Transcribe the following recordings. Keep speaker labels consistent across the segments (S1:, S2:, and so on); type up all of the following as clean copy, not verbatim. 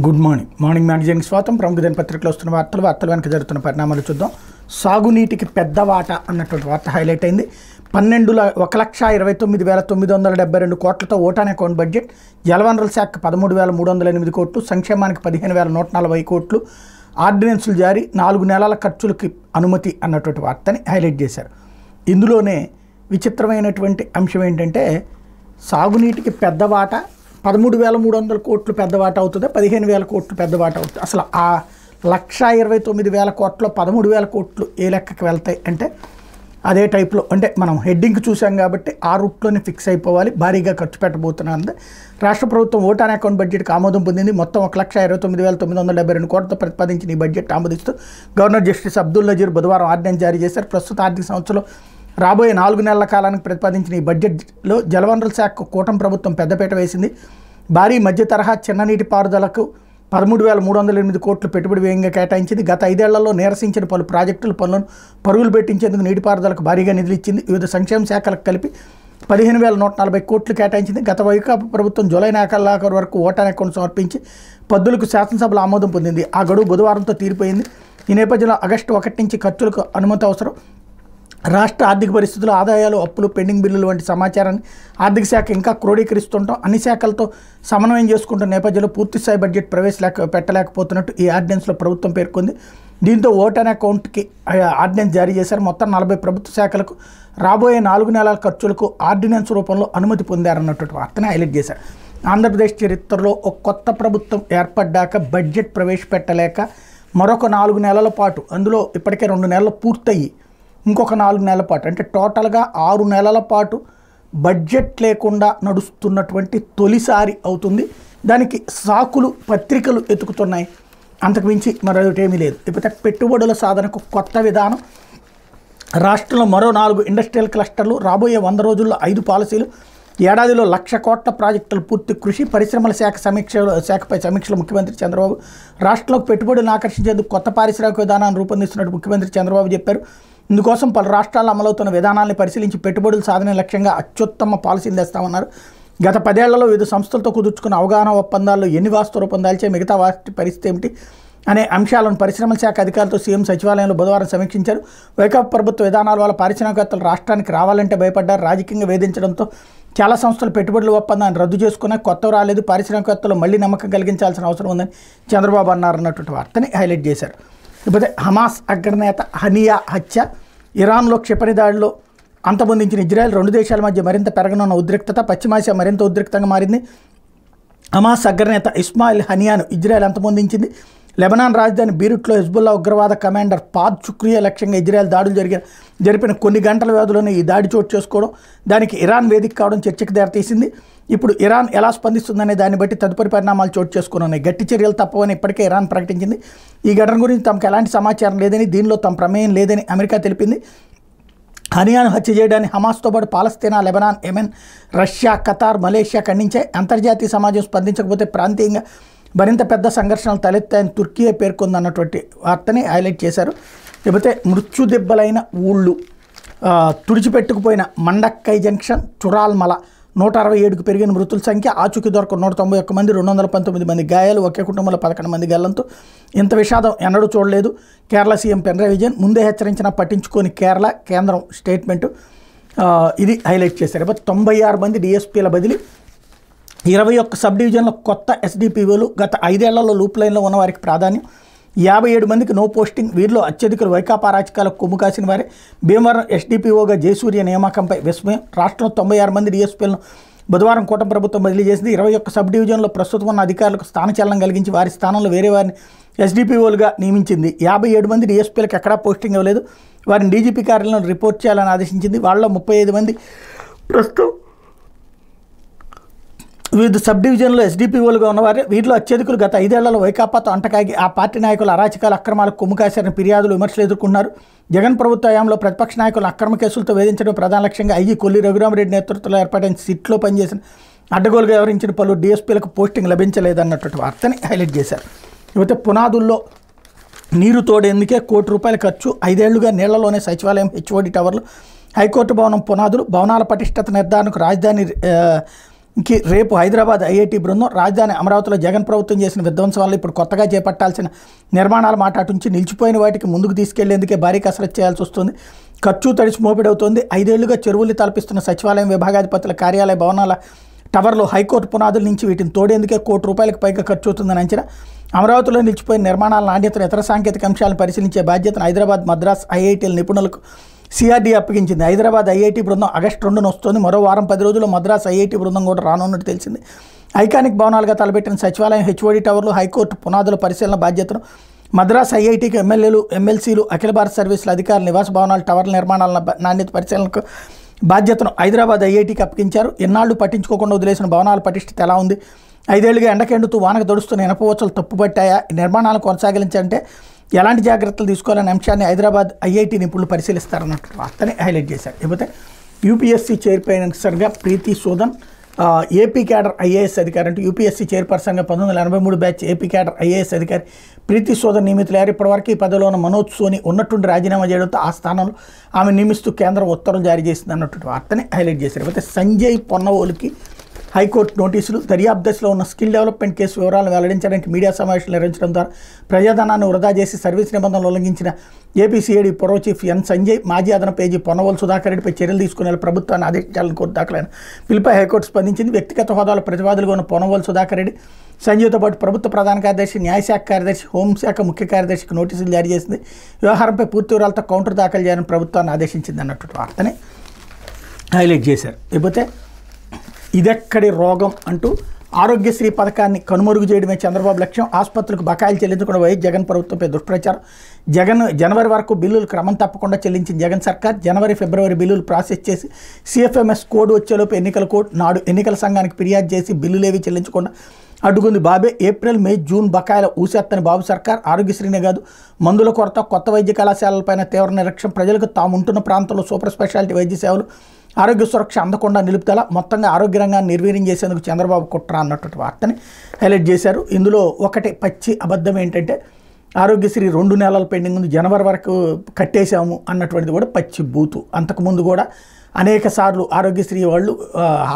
S1: Good morning మ్యాగజైన్కి స్వాగతం. ప్రముఖ దినపత్రికలో వస్తున్న వార్తలు వెనక జరుగుతున్న పరిణామాలు చూద్దాం. సాగునీటికి పెద్ద వాట అన్నటువంటి వార్త హైలైట్ అయింది. 1,29,972 కోట్లతో ఓటాన్ అకౌంట్ బడ్జెట్. జలవనరుల శాఖకు 13,308 కోట్లు, సంక్షేమానికి 15,140 కోట్లు, ఆర్డినెన్సులు జారీ, 4 నెలల ఖర్చులకి అనుమతి అన్నటువంటి వార్తని హైలైట్ చేశారు. ఇందులోనే విచిత్రమైనటువంటి అంశం ఏంటంటే సాగునీటికి పెద్ద వాట 13,300 కోట్లు పెద్దవాట అవుతుంది, 15,000 కోట్లు పెద్దవాట అవుతుంది. అసలు ఆ 1,29,000 కోట్లో 13,000 కోట్లు ఏ లెక్కకి వెళ్తాయి అంటే అదే టైప్లో, అంటే మనం హెడ్డింగ్ చూసాం కాబట్టి ఆ రూట్లోనే ఫిక్స్ అయిపోవాలి. భారీగా ఖర్చు పెట్టబోతున్నది. రాష్ట్ర ప్రభుత్వం ఓటాన్ అకౌంట్ బడ్జెట్కి ఆమోదం పొందింది. మొత్తం 1,29,972 కోట్లతో ప్రతిపాదించిన ఈ బడ్జెట్ ఆమోదిస్తూ గవర్నర్ జస్టిస్ అబ్దుల్ నజీర్ బుధవారం ఆర్డినెన్స్ జారీ చేశారు. ప్రస్తుత ఆర్థిక సంవత్సరంలో రాబోయే 4 నెలల కాలానికి ప్రతిపాదించిన ఈ బడ్జెట్లో జలవనరుల శాఖకు కూటమి ప్రభుత్వం పెద్దపీట వేసింది. భారీ మధ్య తరహా చిన్న నీటి పారుదలకు 13,308 కోట్లు పెట్టుబడి వ్యయంగా కేటాయించింది. గత 5 ఏళ్లలో నీరసించిన పలు ప్రాజెక్టుల పనులను పరుగులు పెట్టించేందుకు నీటిపారుదలకు భారీగా నిధులు ఇచ్చింది. వివిధ సంక్షేమ శాఖలకు కలిపి 15,140 కోట్లు కేటాయించింది. గత వైకాపా ప్రభుత్వం జూలై నెలాఖరు వరకు ఓటాన్ అకౌంట్ సమర్పించి పద్దులకు శాసనసభలో ఆమోదం పొందింది. ఆ గడువు బుధవారంతో తీరిపోయింది. ఈ నేపథ్యంలో ఆగస్టు 1 నుంచి ఖర్చులకు అనుమతి అవసరం. రాష్ట్ర ఆర్థిక పరిస్థితులు, ఆదాయాలు, అప్పులు, పెండింగ్ బిల్లులు వంటి సమాచారాన్ని ఆర్థిక శాఖ ఇంకా క్రోడీకరిస్తుంటాం. అన్ని శాఖలతో సమన్వయం చేసుకుంటున్న నేపథ్యంలో పూర్తిస్థాయి బడ్జెట్ పెట్టలేకపోతున్నట్టు ఈ ఆర్డినెన్స్లో ప్రభుత్వం పేర్కొంది. దీంతో ఓటాన్ అకౌంట్కి ఆర్డినెన్స్ జారీ చేశారు. మొత్తం 40 ప్రభుత్వ శాఖలకు రాబోయే 4 నెలల ఖర్చులకు ఆర్డినెన్స్ రూపంలో అనుమతి పొందారన్నటువంటి వార్తను హైలైట్ చేశారు. ఆంధ్రప్రదేశ్ చరిత్రలో ఒక కొత్త ప్రభుత్వం ఏర్పడ్డాక బడ్జెట్ ప్రవేశపెట్టలేక మరొక 4 నెలల పాటు, అందులో ఇప్పటికే 2 నెలలు పూర్తయ్యి ఇంకొక 4 నెలల పాటు, అంటే టోటల్గా 6 నెలల పాటు బడ్జెట్ లేకుండా నడుస్తున్నటువంటి తొలిసారి అవుతుంది. దానికి సాకులు పత్రికలు ఎతుకుతున్నాయి, అంతకుమించి మరొకటేమీ లేదు. ఇకపోతే పెట్టుబడుల సాధనకు కొత్త విధానం. రాష్ట్రంలో మరో 4 ఇండస్ట్రియల్ క్లస్టర్లు, రాబోయే 100 రోజుల్లో 5 పాలసీలు, ఏడాదిలో 1,00,000 కోట్ల ప్రాజెక్టుల పూర్తి కృషి. పరిశ్రమల శాఖపై సమీక్షలో ముఖ్యమంత్రి చంద్రబాబు. రాష్ట్రంలోకి పెట్టుబడులను ఆకర్షించేందుకు కొత్త పారిశ్రామిక విధానాన్ని రూపొందిస్తున్నట్టు ముఖ్యమంత్రి చంద్రబాబు చెప్పారు. ఇందుకోసం పలు రాష్ట్రాల్లో అమలవుతున్న విధానాన్ని పరిశీలించి పెట్టుబడుల సాధన లక్ష్యంగా అత్యుత్తమ పాలసీలు తెస్తామన్నారు. గత 10 ఏళ్లలో వివిధ సంస్థలతో కుదుర్చుకున్న అవగాహన ఒప్పందాల్లో ఎన్ని వాస్తవ రూపొందాల్చే, మిగతా వాటి పరిస్థితి ఏమిటి అనే అంశాలను పరిశ్రమల శాఖ అధికారులతో సీఎం సచివాలయంలో బుధవారం సమీక్షించారు. వైకాపా ప్రభుత్వ విధానాల వల్ల పారిశ్రామికవేత్తలు రాష్ట్రానికి రావాలంటే భయపడ్డారు. రాజకీయంగా వేధించడంతో చాలా సంస్థలు పెట్టుబడుల ఒప్పందాన్ని రద్దు చేసుకున్నా, కొత్తవి రాలేదు. పారిశ్రామికవేత్తలు మళ్లీ నమ్మకం కలిగించాల్సిన అవసరం ఉందని చంద్రబాబు అన్నారన్నటువంటి వార్తని హైలైట్ చేశారు. ఇకపోతే హమాస్ అగ్రనేత హనియా హత్య. ఇరాన్లో క్షిపణి దాడిలో అంతమొందించిన ఇజ్రాయెల్. 2 దేశాల మధ్య మరింత పెరగనున్న ఉద్రిక్తత. పశ్చిమాసియా మరింత ఉద్రిక్తంగా మారింది. హమాస్ అగ్రనేత ఇస్మాయిల్ హనియాను ఇజ్రాయెల్ అంతమొందించింది. లెబనాన్ రాజధాని బీరుట్లో హెజ్బుల్లా ఉగ్రవాద కమాండర్ పాద్ చుక్రియా లక్ష్యంగా ఇజ్రాయెల్ దాడులు జరిపిన కొన్ని గంటల వ్యవధిలోనే ఈ దాడి చోటు చేసుకోవడం, దానికి ఇరాన్ వేదిక కావడం చర్చకు దారితీసింది. ఇప్పుడు ఇరాన్ ఎలా స్పందిస్తుందనే దాన్ని బట్టి తదుపరి పరిణామాలు చోటు చేసుకున్నాయి. గట్టి చర్యలు తప్పవని ఇప్పటికే ఇరాన్ ప్రకటించింది. ఈ ఘటన గురించి తమకు ఎలాంటి సమాచారం లేదని, దీనిలో తమ ప్రమేయం లేదని అమెరికా తెలిపింది. హనియాను హత్య చేయడాన్ని హమాస్తో పాటు పాలస్తీనా, Lebanon, Yemen, Russia, Qatar, Malaysia ఖండించాయి. అంతర్జాతీయ సమాజం స్పందించకపోతే ప్రాంతీయంగా మరింత పెద్ద సంఘర్షణలు తలెత్తాయని తుర్కీయే పేర్కొందన్నటువంటి వార్తని హైలైట్ చేశారు. లేకపోతే మృత్యుదెబ్బలైన ఊళ్ళు. తుడిచిపెట్టుకుపోయిన మండక్కై జంక్షన్, చురాల్మల. 167కు పెరిగిన మృతుల సంఖ్య. ఆచూకీ దొరక 191 మంది, 219 మంది గాయాలు. ఒకే కుటుంబంలో 11 మంది గల్లంతో. ఇంత విషాదం ఎన్నడూ చూడలేదు. కేరళ సీఎం పినరయి విజయన్. ముందే హెచ్చరించినా పట్టించుకొని కేంద్రం స్టేట్మెంటు. ఇది హైలైట్ చేశారు. 96 మంది డిఎస్పీల బదిలీ. 21 సబ్ డివిజన్లో కొత్త ఎస్డిపిఓలు. గత 5 ఏళ్లలో లూప్ లైన్లో ఉన్న వారికి ప్రాధాన్యం. 57 మందికి నో పోస్టింగ్. వీరిలో అత్యధికులు వైకాపా రాజకీయాలకు కొమ్ము కాసిన వారే. భీమవరం ఎస్డిపిఓగా జయసూర్య నియామకంపై విస్మయం. రాష్ట్రంలో 96 మంది డిఎస్పీలను బుధవారం కూటమి ప్రభుత్వం బదిలీ చేసింది. 21 సబ్ డివిజన్లో ప్రస్తుతం ఉన్న అధికారులకు స్థానచలనం కలిగించి వారి స్థానంలో వేరే వారిని ఎస్డిపిఓలుగా నియమించింది. 57 మంది డిఎస్పీలకు ఎక్కడా పోస్టింగ్ ఇవ్వలేదు. వారిని డీజీపీ కార్యాలయంలో రిపోర్ట్ చేయాలని ఆదేశించింది. వాళ్ళలో 35 మంది ప్రస్తుతం వివిధ సబ్ డివిజన్లో ఎస్డిపిఓలుగా ఉన్నవారు. వీరిలో అత్యధికులు గత 5 ఏళ్లలో వైకాపాతో అంటకాగి ఆ పార్టీ నాయకులు అరాచకాల అక్రమాలకు కొమ్ము కాశారని ఫిర్యాదులు, విమర్శలు ఎదుర్కొన్నారు. జగన్ ప్రభుత్వ హయాంలో ప్రతిపక్ష నాయకులు అక్రమ కేసులతో వేధించడం ప్రధాన లక్ష్యంగా ఐజీ కొల్లి రఘురామరెడ్డి నేతృత్వంలో ఏర్పాటైన సిట్లో పనిచేసిన అడ్డగోలుగా వ్యవహరించిన పలు డిఎస్పీలకు పోస్టింగ్ లభించలేదన్నటువంటి వార్తని హైలైట్ చేశారు. ఇకపోతే పునాదుల్లో నీరు తోడేందుకే ₹1 కోటి ఖర్చు. 5 ఏళ్లుగా నీళ్లలోనే సచివాలయం, హెచ్ఓడి టవర్లు, హైకోర్టు భవనం పునాదులు. భవనాల పటిష్టత నిర్ధారణకు రాజధాని రేపు హైదరాబాద్ ఐఐటి బృందం రాజధాని అమరావతిలో జగన్ ప్రభుత్వం చేసిన విధ్వంసాలను ఇప్పుడు కొత్తగా చేపట్టాల్సిన నిర్మాణాల మాట అటుంచి నిలిచిపోయిన వాటికి ముందుకు తీసుకెళ్లేందుకే భారీ కసరత్తు చేయాల్సి వస్తుంది. ఖర్చు తడిచి మోపిడవుతోంది. 5 ఏళ్లుగా చెరువులు తలపిస్తున్న సచివాలయం విభాగాధిపతుల కార్యాలయ భవనాల టవర్లు హైకోర్టు పునాదుల నుంచి వీటిని తోడేందుకే ₹1 కోటి పైగా ఖర్చు అవుతుందని అంచనా. అమరావతిలో నిలిచిపోయిన నిర్మాణాల నాణ్యతను ఇతర సాంకేతిక అంశాలను పరిశీలించే బాధ్యతను హైదరాబాద్, మద్రాస్ ఐఐటీల నిపుణులకు సిఆర్డీ అప్పగించింది. హైదరాబాద్ ఐఐటి బృందం ఆగస్టు 2న వస్తోంది. మరో వారం 10 రోజుల్లో మద్రాస్ ఐఐటి బృందం కూడా రానున్నట్టు తెలిసింది. ఐకానిక్ భవనాలుగా తలపెట్టిన సచివాలయం, హెచ్ఓడి టవర్లు, హైకోర్టు పునాదుల పరిశీలన బాధ్యతను మద్రాస్ ఐఐటికి ఎమ్మెల్యేలు, ఎమ్మెల్సీలు, అఖిల భారత సర్వీసుల అధికారుల నివాస భవనాలు, టవర్ల నిర్మాణాల నాణ్యత పరిశీలనకు బాధ్యతను హైదరాబాద్ ఐఐటికి అప్పగించారు. ఎన్నాళ్లు పట్టించుకోకుండా వదిలేసిన భవనాల పటిష్టత ఎలా ఉంది? 5 ఏళ్లుగా ఎండకెండుతూ వానకు దొడుస్తున్న ఇనపవచ్చలు తప్పుపట్టాయా? నిర్మాణాలను కొనసాగించాలంటే ఎలాంటి జాగ్రత్తలు తీసుకోవాలనే అంశాన్ని హైదరాబాద్ ఐఐటి నిపుణులు పరిశీలిస్తారన్నట్టు వార్తని హైలైట్ చేశారు. ఇకపోతే యూపీఎస్సీ చైర్పర్సన్గా ప్రీతి సూదన్, ఏపీ క్యాడర్ ఐఏఎస్ అధికారి అంటే యూపీఎస్సీ చైర్పర్సన్గా 1983 బ్యాచ్ ఏపీ క్యాడర్ ఐఏఎస్ అధికారి ప్రీతి సూదన్ నియమితులయ్యారు. ఇప్పటివరకు ఈ పదవిలో ఉన్న మనోజ్ సోని ఉన్నట్టుండి రాజీనామా చేయడంతో ఆ స్థానంలో ఆమె నియమిస్తూ కేంద్రం ఉత్తర్వులు జారీ చేసింది అన్నట్టు వార్తని హైలైట్ చేశారు. అయితే సంజయ్ పొన్నవోలుకి హైకోర్టు నోటీసులు. దర్యాప్తు దశలో ఉన్న స్కిల్ డెవలప్మెంట్ కేసు వివరాలను వెల్లడించడానికి మీడియా సమావేశాలు నిర్వహించడం ద్వారా ప్రజాధనాన్ని వృధా చేసి సర్వీస్ నిబంధనలు ఉల్లంఘించిన ఏపీసీఐడి పొరవ చీఫ్ ఎన్ సంజయ్, మాజీ అదనపు పేజీ పొన్నవోలు సుధాకర్ రెడ్డిపై చర్యలు తీసుకునే ప్రభుత్వాన్ని ఆదేశించాలని కోర్టు దాఖలైన పిలుపై హైకోర్టు స్పందించింది. వ్యక్తిగత హోదాలో ప్రతివాదులుగా ఉన్న పొన్నవోలు సుధాకర్ రెడ్డి, సంజయ్తో పాటు ప్రభుత్వ ప్రధాన కార్యదర్శి, న్యాయశాఖ కార్యదర్శి, హోంశాఖ ముఖ్య కార్యదర్శికి నోటీసులు జారీ చేసింది. వ్యవహారంపై పూర్తి వివరాలతో కౌంటర్ దాఖలు చేయాలని ప్రభుత్వాన్ని ఆదేశించింది అన్నట్టు వార్తని హైలైట్ చేశారు. లేకపోతే ఇదెక్కడి రోగం అంటూ ఆరోగ్యశ్రీ పథకాన్ని కనుమరుగు చేయడమే చంద్రబాబు లక్ష్యం. ఆసుపత్రులకు బకాయిలు చెల్లించకుండా వైఎస్ జగన్ ప్రభుత్వంపై దుష్ప్రచారం. జనవరి వరకు బిల్లులు క్రమం తప్పకుండా చెల్లించిన జగన్ సర్కార్ జనవరి, ఫిబ్రవరి బిల్లులు ప్రాసెస్ చేసి సిఎఫ్ఎంఎస్ కోడ్ వచ్చేలోపు ఎన్నికల కోడ్ నాడు ఎన్నికల సంఘానికి ఫిర్యాదు చేసి బిల్లులేవి చెల్లించకుండా అడ్డుకుంది బాబే. ఏప్రిల్, మే, జూన్ బకాయిల ఊసెత్తని బాబు సర్కార్. ఆరోగ్యశ్రీనే కాదు, మందుల కొరత, కొత్త వైద్య కళాశాలలపైన తీవ్ర నిర్లక్ష్యం. ప్రజలకు తాము ఉంటున్న ప్రాంతంలో సూపర్ స్పెషాలిటీ వైద్య సేవలు, ఆరోగ్య సురక్ష అందకుండా నిలుపుదల, మొత్తంగా ఆరోగ్య రంగాన్ని నిర్వీర్యం చేసేందుకు చంద్రబాబు కుట్ర అన్నటువంటి వార్తని హైలైట్ చేశారు. ఇందులో ఒకటి పచ్చి అబద్ధం ఏంటంటే ఆరోగ్యశ్రీ 2 నెలల పెండింగ్ ఉంది, జనవరి వరకు కట్టేశాము అన్నటువంటిది కూడా పచ్చి బూతు. అంతకుముందు కూడా అనేక సార్లు ఆరోగ్యశ్రీ వాళ్ళు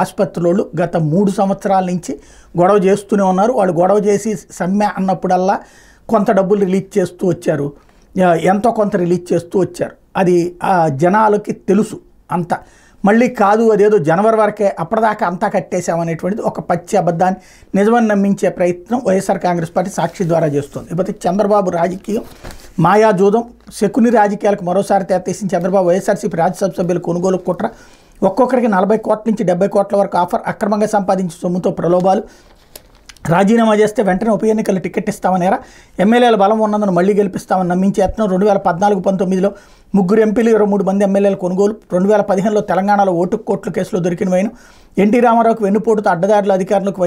S1: ఆసుపత్రులు గత 3 సంవత్సరాల నుంచి గొడవ చేస్తూనే ఉన్నారు. వాళ్ళు గొడవ చేసి సమ్మె అన్నప్పుడల్లా కొంత డబ్బులు రిలీజ్ చేస్తూ వచ్చారు, ఎంతో కొంత రిలీజ్ చేస్తూ వచ్చారు. అది జనాలకి తెలుసు. అంత మళ్ళీ కాదు, అదేదో జనవరి వరకే, అప్పటిదాకా అంతా కట్టేశామనేటువంటిది ఒక పచ్చి అబద్ధాన్ని నిజమని నమ్మించే ప్రయత్నం వైఎస్ఆర్ కాంగ్రెస్ పార్టీ సాక్షి ద్వారా చేస్తుంది. ఇకపోతే చంద్రబాబు రాజకీయం మాయాజూదం, శకుని రాజకీయాలకు మరోసారి తెరతీసిన చంద్రబాబు వైఎస్ఆర్సీపీ రాజ్యసభ సభ్యుల కొనుగోలు కుట్ర. ఒక్కొక్కరికి 40 కోట్ల నుంచి 70 కోట్ల వరకు ఆఫర్, అక్రమంగా సంపాదించిన సొమ్ముతో ప్రలోభాలు. రాజీనామా చేస్తే వెంటనే ఉప ఎన్నికలు టికెట్ ఇస్తామనేరా, ఎమ్మెల్యేల బలం ఉన్నందున మళ్లీ గెలిపిస్తామని నమ్మించే యత్నం. 2014-19లో 3 ఎంపీలు 23 మంది ఎమ్మెల్యేల కొనుగోలు. 2015లో తెలంగాణలో ఓటు కోట్ల కేసులో దొరికిన వైను. ఎన్టీ రామారావుకు వెన్నుపోటుతో అడ్డదారుల అధికారులకు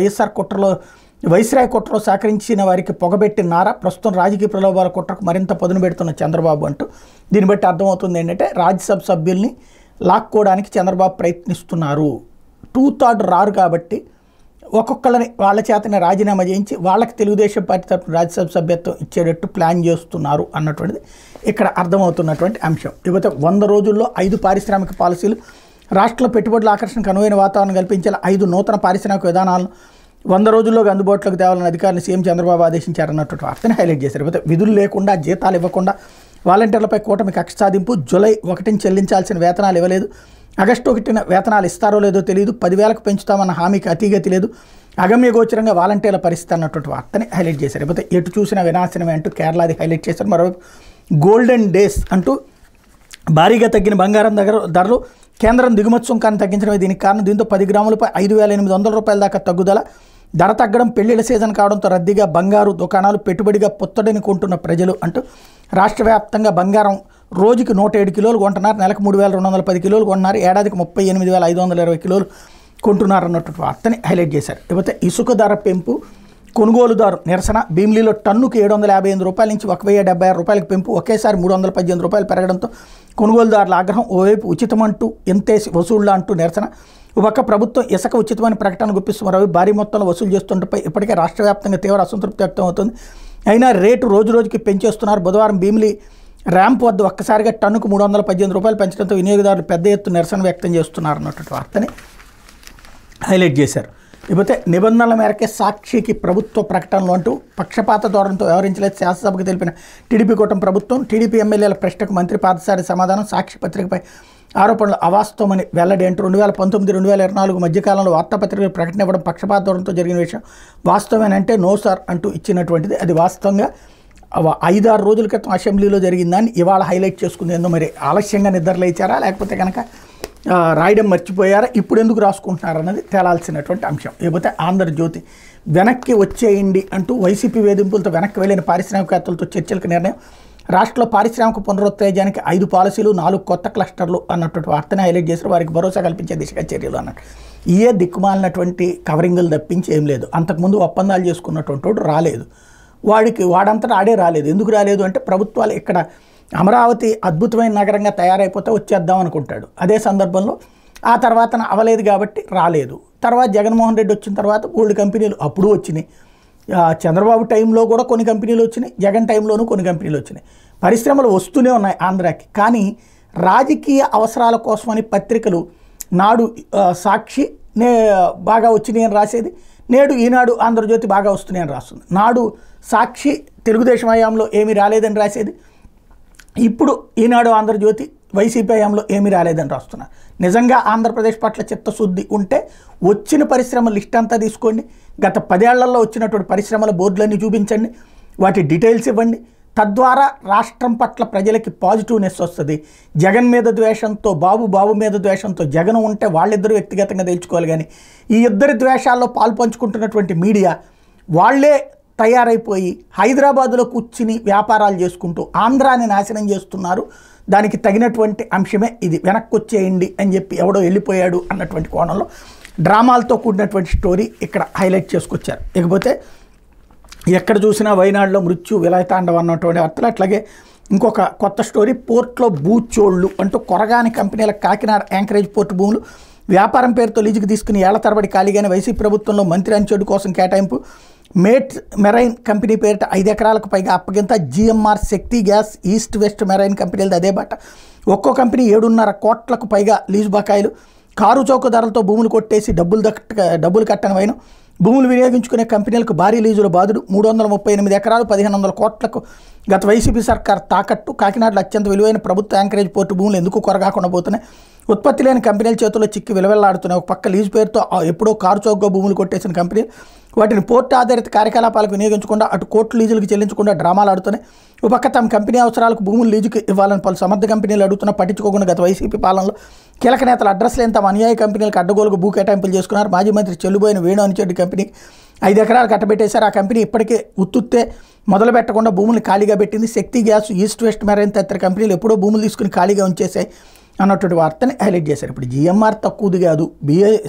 S1: వైస్రాయ్ కుట్రలో సహకరించిన వారికి పొగబెట్టిన నారా. ప్రస్తుతం రాజకీయ ప్రలోభాల కుట్రకు మరింత పదును పెడుతున్న చంద్రబాబు అంటూ దీన్ని బట్టి అర్థమవుతుంది ఏంటంటే రాజ్యసభ సభ్యుల్ని లాక్కోవడానికి చంద్రబాబు ప్రయత్నిస్తున్నారు. 2/3 రారు కాబట్టి ఒక్కొక్కళ్ళని వాళ్ళ చేతనే రాజీనామా చేయించి వాళ్ళకి తెలుగుదేశం పార్టీ తరఫున రాజ్యసభ సభ్యత్వం ఇచ్చేటట్టు ప్లాన్ చేస్తున్నారు అన్నటువంటిది ఇక్కడ అర్థమవుతున్నటువంటి అంశం. ఇకపోతే 100 రోజుల్లో 5 పారిశ్రామిక పాలసీలు. రాష్ట్రంలో పెట్టుబడుల ఆకర్షణకు అనువైన వాతావరణం కల్పించేలా 5 నూతన పారిశ్రామిక విధానాలను 100 రోజుల్లోకి అందుబాటులోకి తేవాలని అధికారులను సీఎం చంద్రబాబు ఆదేశించారన్నటువంటి వార్తని హైలైట్ చేశారు. ఇకపోతే విధులు లేకుండా, జీతాలు ఇవ్వకుండా వాలంటీర్లపై కూటమి కక్ష సాధింపు. జూలై 1న చెల్లించాల్సిన వేతనాలు ఇవ్వలేదు, ఆగస్టు 1న వేతనాలు ఇస్తారో లేదో తెలియదు, 10,000కు పెంచుతామన్న హామీకి అతిగతి లేదు, అగమ్య గోచరంగా వాలంటీర్ల పరిస్థితి అన్నటువంటి వార్తని హైలైట్ చేశారు. ఇకపోతే ఎటు చూసిన వినాశనమే అంటూ కేరళది హైలైట్ చేశారు. మరోవైపు గోల్డెన్ డేస్ అంటూ భారీగా తగ్గిన బంగారం ధరలు. కేంద్రం దిగుమతి సుంకాన్ని తగ్గించడమే దీనికి కారణం. దీంతో 10 గ్రాములపై ₹5,800 దాకా తగ్గుదల. ధర తగ్గడం, పెళ్లిళ్ల సీజన్ కావడంతో రద్దీగా బంగారు దుకాణాలు, పెట్టుబడిగా పుత్తడిని కొంటున్న ప్రజలు అంటూ రాష్ట్ర వ్యాప్తంగా బంగారం రోజుకి 107 కిలోలు కొంటున్నారు, నెలకు 3,210 కిలోలు కొంటున్నారు, ఏడాదికి 38,520 కిలోలు కొంటున్నారు అన్నటువంటి వార్తని హైలైట్ చేశారు. లేకపోతే ఇసుక ధర పెంపు, కొనుగోలుదారు నిరసన. భీమిలీలో టన్నుకు ₹758 నుంచి ₹1,076 పెంపు, ఒకేసారి ₹318 పెరగడంతో కొనుగోలుదారుల ఆగ్రహం. ఓవైపు ఉచితమంటూ ఎంతేసి వసూళ్లా అంటూ నిరసన. ఒక పక్క ప్రభుత్వం ఇసుక ఉచితమైన ప్రకటన గుప్పిస్తున్నారు, భారీ మొత్తంలో వసూలు చేస్తుండటంపై ఇప్పటికే రాష్ట్ర వ్యాప్తంగా తీవ్ర అసంతృప్తి వ్యక్తం అవుతుంది. అయినా రేటు రోజు రోజుకి పెంచేస్తున్నారు. బుధవారం భీమిలి ర్యాంప్ వద్ద ఒక్కసారిగా టన్నుకు ₹318 పెంచడంతో వినియోగదారులు పెద్ద ఎత్తున నిరసన వ్యక్తం చేస్తున్నారు అన్నటువంటి వార్తని హైలైట్ చేశారు. లేకపోతే నిబంధనల మేరకే సాక్షికి ప్రభుత్వ ప్రకటనలు అంటూ పక్షపాత ధోరణితో వ్యవహరించలేదు శాసనసభకు తెలిపిన టీడీపీ కూటమి ప్రభుత్వం. టీడీపీ ఎమ్మెల్యేల ప్రశ్నకు మంత్రి పాదసారి సమాధానం. సాక్షి పత్రికపై ఆరోపణలు అవాస్తవమని వెల్లడి అంటూ 2019-2024 మధ్యకాలంలో వార్తాపత్రికలు ప్రకటన ఇవ్వడం పక్షపాత ధోరణితో జరిగిన విషయం వాస్తవమేనంటే నో సార్ అంటూ ఇచ్చినటువంటిది. అది వాస్తవంగా 5-6 రోజుల క్రితం అసెంబ్లీలో జరిగిందని ఇవాళ హైలైట్ చేసుకుంది. ఏందో మరి ఆలస్యంగా నిద్రలేచారా లేకపోతే కనుక రాయడం మర్చిపోయారా, ఇప్పుడు ఎందుకు రాసుకుంటున్నారు అన్నది తేలాల్సినటువంటి అంశం. లేకపోతే ఆంధ్రజ్యోతి వెనక్కి వచ్చేయండి అంటూ వైసీపీ వేధింపులతో వెనక్కి వెళ్ళిన పారిశ్రామికవేత్తలతో చర్చలకు నిర్ణయం. రాష్ట్రంలో పారిశ్రామిక పునరుత్తేజానికి 5 పాలసీలు 4 కొత్త క్లస్టర్లు అన్నటువంటి వార్తని హైలైట్ చేశారు. వారికి భరోసా కల్పించే దిశగా చర్యలు అన్నట్టు. ఇయే దిక్కుమాలినటువంటి కవరింగులు తప్పించి ఏం లేదు. అంతకుముందు ఒప్పందాలు చేసుకున్నటువంటి వాడు రాలేదు, వాడంతటా ఆడే రాలేదు. ఎందుకు రాలేదు అంటే ప్రభుత్వాలు ఇక్కడ అమరావతి అద్భుతమైన నగరంగా తయారైపోతే వచ్చేద్దాం అనుకుంటాడు. అదే సందర్భంలో ఆ తర్వాత అవ్వలేదు కాబట్టి రాలేదు. తర్వాత జగన్మోహన్ రెడ్డి వచ్చిన తర్వాత గోల్డ్ కంపెనీలు అప్పుడు వచ్చినాయి. చంద్రబాబు టైంలో కూడా కొన్ని కంపెనీలు వచ్చినాయి, జగన్ టైంలోనూ కొన్ని కంపెనీలు వచ్చినాయి. పరిశ్రమలు వస్తూనే ఉన్నాయి ఆంధ్రాకి. కానీ రాజకీయ అవసరాల కోసమని పత్రికలు నాడు సాక్షి బాగా వచ్చినాయి అని రాసేది, నేడు ఈనాడు ఆంధ్రజ్యోతి బాగా వస్తున్నాయి అని రాస్తుంది. నాడు సాక్షి తెలుగుదేశం హయాంలో ఏమీ రాలేదని రాసేది, ఇప్పుడు ఈనాడు ఆంధ్రజ్యోతి వైసీపీ హయాంలో ఏమీ రాలేదని రాస్తున్నారు. నిజంగా ఆంధ్రప్రదేశ్ పట్ల చిత్తశుద్ధి ఉంటే వచ్చిన పరిశ్రమల లిస్ట్ అంతా తీసుకోండి, గత 10 ఏళ్లలో వచ్చినటువంటి పరిశ్రమల బోర్డులన్నీ చూపించండి, వాటి డీటెయిల్స్ ఇవ్వండి. తద్వారా రాష్ట్రం పట్ల ప్రజలకి పాజిటివ్నెస్ వస్తుంది. జగన్ మీద ద్వేషంతో బాబు మీద ద్వేషంతో జగన్ ఉంటే వాళ్ళిద్దరూ వ్యక్తిగతంగా తెలుసుకోవాలి. కానీ ఈ ఇద్దరి ద్వేషాల్లో పాలు పంచుకుంటున్నటువంటి మీడియా వాళ్ళే తయారైపోయి హైదరాబాదులో కూర్చుని వ్యాపారాలు చేసుకుంటూ ఆంధ్రాని నాశనం చేస్తున్నారు. దానికి తగినటువంటి అంశమే ఇది. వెనక్కి వచ్చేయండి అని చెప్పి ఎవడో వెళ్ళిపోయాడు అన్నటువంటి కోణంలో డ్రామాలతో కూడినటువంటి స్టోరీ ఇక్కడ హైలైట్ చేసుకొచ్చారు. ఇకపోతే ఎక్కడ చూసినా వైనాడులో మృత్యు విలయతాండవం అన్నటువంటి వార్తలు. అట్లాగే ఇంకొక కొత్త స్టోరీ, పోర్ట్లో భూచోళ్ళు అంటూ కొరగాని కంపెనీల కాకినాడ యాంకరేజ్ పోర్టు భూములు వ్యాపారం పేరుతో లీజుకు తీసుకుని ఏళ్ల తరబడి ఖాళీగానే వైసీపీ ప్రభుత్వంలో మంత్రి అంచెడు కోసం కేటాయింపు. మేట్ మెరైన్ కంపెనీ పేరిట 5 ఎకరాలకు పైగా అప్పగింత. జీఎంఆర్ శక్తి గ్యాస్, ఈస్ట్ వెస్ట్ మెరైన్ కంపెనీలది అదే బాట. ఒక్కో కంపెనీ 7.5 కోట్లకు పైగా లీజు బకాయిలు. కారు చౌక ధరలతో భూములు కొట్టేసి డబ్బులు కట్టని వైనం. భూములు వినియోగించుకునే కంపెనీలకు భారీ లీజుల బాధుడు. 338 ఎకరాలు 1500 కోట్లకు గత వైసీపీ సర్కార్ తాకట్టు. కాకినాడలో అత్యంత విలువైన ప్రభుత్వ యాంకరేజ్ పోర్టు భూములు ఎందుకు కొరగాకుండా పోతున్నాయి? ఉత్పత్తి లేని కంపెనీల చేతుల్లో చిక్కి విలువెల్లాడుతున్నాయి. ఒక పక్క లీజు పేరుతో ఎప్పుడో కారు చౌకగా భూములు కొట్టేసిన కంపెనీలు వాటిని పోర్టు ఆధారిత కార్యకలాపాలకు వినియోగించకుండా అటు కోర్టు లీజులకు చెల్లించకుండా డ్రామాలు ఆడుతున్నాయి. ఒక పక్క తమ కంపెనీ అవసరాలకు భూములు లీజుకి ఇవ్వాలని పలు సమర్థ కంపెనీలు అడుగుతున్నా పట్టించుకోకుండా గత వైసీపీ పాలనలో కీలక నేతల అడ్రస్ లేని తమ అనుయాయి కంపెనీలకు అడ్డగోలుగా భూ కేటాయింపులు చేసుకున్నారు. మాజీ మంత్రి చెల్లుబోయిన వేణు అనిచెడ్డి కంపెనీకి 5 ఎకరాలు కట్టబెట్టేశారు. ఆ కంపెనీ ఇప్పటికే ఉత్తుత్తే మొదలు పెట్టకుండా భూములు ఖాళీగా పెట్టింది. శక్తి గ్యాస్, ఈస్ట్ వెస్ట్ మెరైన్ తదితర కంపెనీలు ఎప్పుడో భూములు తీసుకుని ఖాళీగా ఉంచేశాయి అన్నటువంటి వార్తని హైలైట్ చేశారు. ఇప్పుడు జీఎంఆర్ తక్కువది కాదు,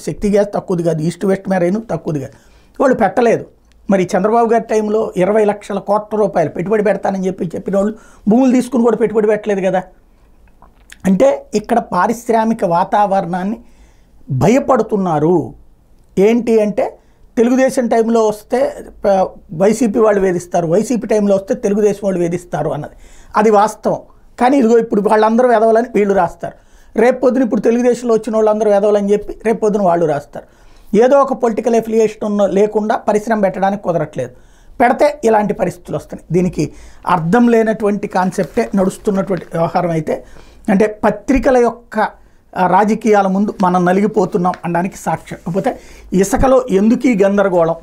S1: శక్తి గ్యాస్ తక్కువది కాదు, ఈస్ట్ వెస్ట్ మెరైన్ తక్కువది కాదు, వాళ్ళు పెట్టలేదు. మరి చంద్రబాబు గారి టైంలో 20 లక్షల కోట్ల రూపాయలు పెట్టుబడి పెడతానని చెప్పిన వాళ్ళు భూములు తీసుకుని కూడా పెట్టుబడి పెట్టలేదు కదా. అంటే ఇక్కడ పారిశ్రామిక వాతావరణాన్ని భయపడుతున్నారు. ఏంటి అంటే తెలుగుదేశం టైంలో వస్తే వైసీపీ వాళ్ళు వేధిస్తారు, వైసీపీ టైంలో వస్తే తెలుగుదేశం వాళ్ళు వేధిస్తారు అన్నది అది వాస్తవం. కానీ ఇదిగో ఇప్పుడు వాళ్ళందరూ వెదవాలని వీళ్ళు రాస్తారు, రేపు పొద్దున ఇప్పుడు తెలుగుదేశంలో వచ్చిన వాళ్ళందరూ వెదవాలని చెప్పి రేపు పొద్దున వాళ్ళు రాస్తారు. ఏదో ఒక పొలిటికల్ ఎఫిలియేషన్ లేకుండా పరిశ్రమ పెట్టడానికి కుదరట్లేదు. పెడితే ఇలాంటి పరిస్థితులు వస్తున్నాయి. దీనికి అర్థం లేనటువంటి కాన్సెప్టే నడుస్తున్నటువంటి వ్యవహారం. అయితే అంటే పత్రికల యొక్క రాజకీయాల ముందు మనం నలిగిపోతున్నాం అనడానికి సాక్ష్యం. కాకపోతే ఇసుకలో ఎందుకు ఈ గందరగోళం?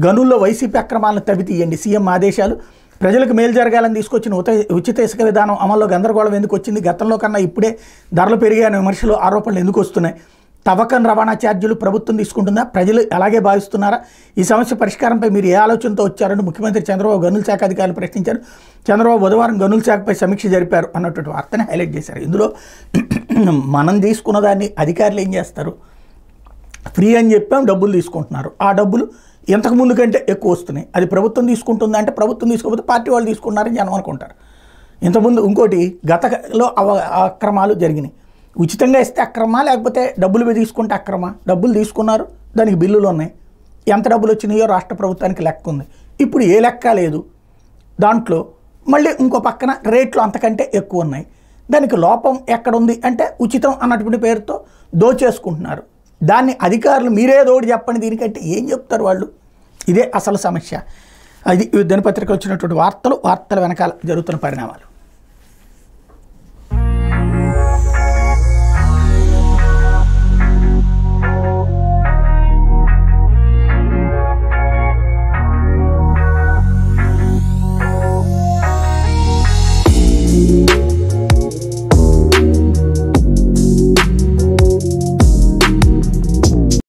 S1: గనుల్లో వైసీపీ అక్రమాలను తవ్వితీయండి, సీఎం ఆదేశాలు. ప్రజలకు మేలు జరగాలని తీసుకొచ్చిన ఉచిత ఇసుక విధానం అమల్లో గందరగోళం ఎందుకు వచ్చింది? గతంలో కన్నా ఇప్పుడే ధరలు పెరిగాయని విమర్శలు, ఆరోపణలు ఎందుకు వస్తున్నాయి? తవ్వకం రవాణా ఛార్జీలు ప్రభుత్వం తీసుకుంటుందా? ప్రజలు అలాగే భావిస్తున్నారా? ఈ సమస్య పరిష్కారంపై మీరు ఏ ఆలోచనతో వచ్చారని ముఖ్యమంత్రి చంద్రబాబు గనుల శాఖ అధికారులు ప్రశ్నించారు. చంద్రబాబు బుధవారం గనుల శాఖపై సమీక్ష జరిపారు అన్నటువంటి వార్తని హైలైట్ చేశారు. ఇందులో మనం తీసుకున్న దాన్ని అధికారులు ఏం చేస్తారు? ఫ్రీ అని చెప్పాం, డబ్బులు తీసుకుంటున్నారు. ఆ డబ్బులు ఇంతకుముందు కంటే ఎక్కువ వస్తున్నాయి. అది ప్రభుత్వం తీసుకుంటుందా అంటే ప్రభుత్వం తీసుకోకపోతే పార్టీ వాళ్ళు తీసుకున్నారని జనం అనుకుంటారు. ఇంతకుముందు ఇంకోటి గతంలో అక్రమాలు జరిగినాయి. ఉచితంగా ఇస్తే అక్రమా, లేకపోతే డబ్బులు తీసుకుంటే అక్రమా? డబ్బులు తీసుకున్నారు, దానికి బిల్లులు ఉన్నాయి, ఎంత డబ్బులు వచ్చినాయో రాష్ట్ర ప్రభుత్వానికి లెక్క ఉంది. ఇప్పుడు ఏ లెక్క లేదు దాంట్లో. మళ్ళీ ఇంకో పక్కన రేట్లు అంతకంటే ఎక్కువ ఉన్నాయి. దానికి లోపం ఎక్కడుంది అంటే ఉచితం అన్నటువంటి పేరుతో దోచేసుకుంటున్నారు. దాన్ని అధికారులు మీరేదోటి చెప్పండి దీనికంటే ఏం చెప్తారు వాళ్ళు? ఇదే అసలు సమస్య. అది దినపత్రిక వచ్చినటువంటి వార్తల వెనకాల జరుగుతున్న పరిణామాలు.